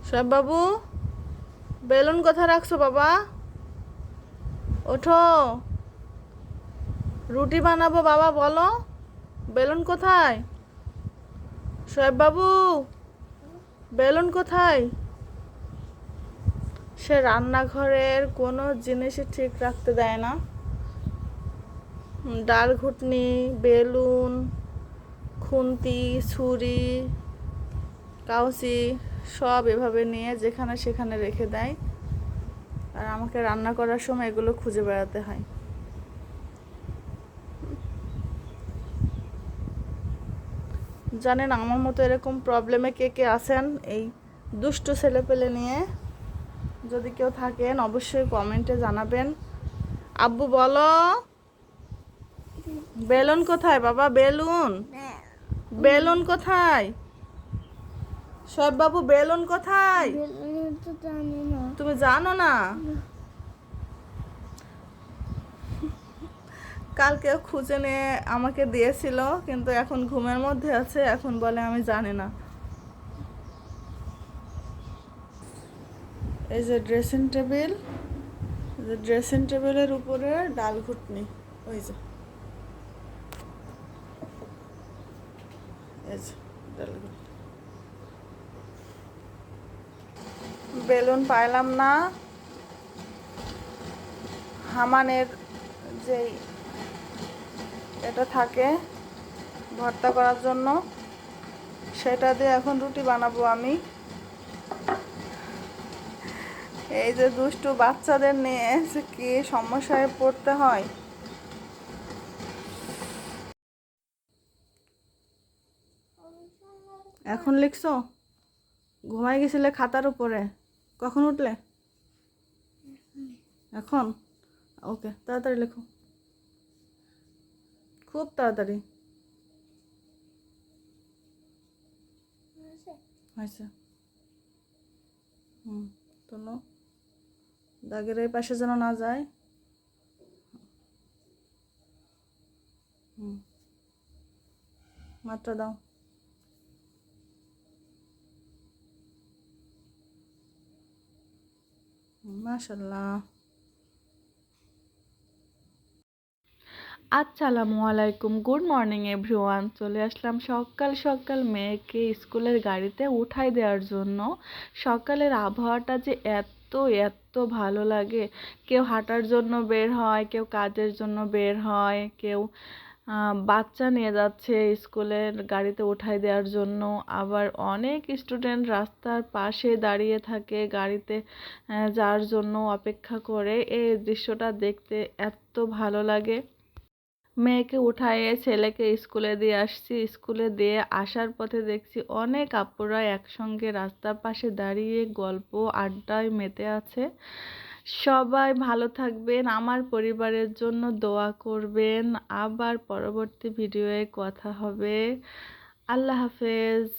শোয়েব বাবু, balloon কোথায় রাখছো বাবা? ওঠো, রুটি বানাবো বাবা, বলো বেলুন কোথায়? শোয়েব বাবু, বেলুন কোথায়? সে রান্নাঘরের কোনো জিনিসই ঠিক রাখতে দেয় না। ডাল ঘুটনি, বেলুন, খুন্তি, ছুরি, কাউচি সব এভাবে নিয়ে যেখানে সেখানে রেখে দেয়, আর আমাকে রান্না করার সময় এগুলো খুঁজে বেড়াতে হয়। জানেন আমার মতো এরকম প্রবলেমে কে কে আছেন এই দুষ্ট ছেলেপেলে নিয়ে? যদি কেউ থাকেন অবশ্যই কমেন্টে জানাবেন। আব্বু বলো, বেলুন কোথায় বাবা? বেলুন, বেলুন কোথায়? শোয়েব বাবু, বেলুন কোথায়? তুমি জানো না? কালকে খুঁজে নিয়ে আমাকে দিয়েছিল, কিন্তু এখন ঘুমের মধ্যে আছে, এখন বলে আমি জানি না। এই যে ড্রেসিং টেবিল, ড্রেসিং টেবিলের উপরে ডাল ঘুটনি, ওই যে এই যে ডাল ঘুটনি। বেলুন পাইলাম না। হামানের যেই এটা থাকে ভর্তা করার জন্য, সেটা দিয়ে এখন রুটি বানাবো আমি। এই যে দুষ্টু বাচ্চাদের নিয়ে যে কি সমস্যায় পড়তে হয়। এখন লিখছো? ঘুমাই গেছিলে খাতার উপরে? কখন উঠলে? এখন? ওকে, তাড়াতাড়ি লেখো, খুব তাড়াতাড়ি। হয়েছে। তোলো, দাগের এই পাশে যেন না যায়। মাত্রা দাও। মাশাল্লাহ। আসসালামু আলাইকুম, গুড মর্নিং এভরিওয়ান। চলে আসলাম সকাল সকাল মেয়েকে স্কুলের গাড়িতে উঠাই দেওয়ার জন্য। সকালের আবহাওয়াটা যে এত এত ভালো লাগে। কেউ হাঁটার জন্য বের হয়, কেউ কাজের জন্য বের হয়, কেউ বাচ্চা নিয়ে যাচ্ছে স্কুলের গাড়িতে উঠাই দেওয়ার জন্য। আবার অনেক স্টুডেন্ট রাস্তার পাশে দাঁড়িয়ে থাকে গাড়িতে যাওয়ার জন্য অপেক্ষা করে। এই দৃশ্যটা দেখতে এত ভালো লাগে। মেয়েকে উঠায়ে ছেলেকে স্কুলে দিয়ে আসছি। স্কুলে দিয়ে আসার পথে দেখছি অনেক আপুরা একসঙ্গে রাস্তার পাশে দাঁড়িয়ে গল্প আড্ডায় মেতে আছে। সবাই ভালো থাকবেন, আমার পরিবারের জন্য দোয়া করবেন। আবার পরবর্তী ভিডিওয়ে কথা হবে। আল্লাহ হাফেজ।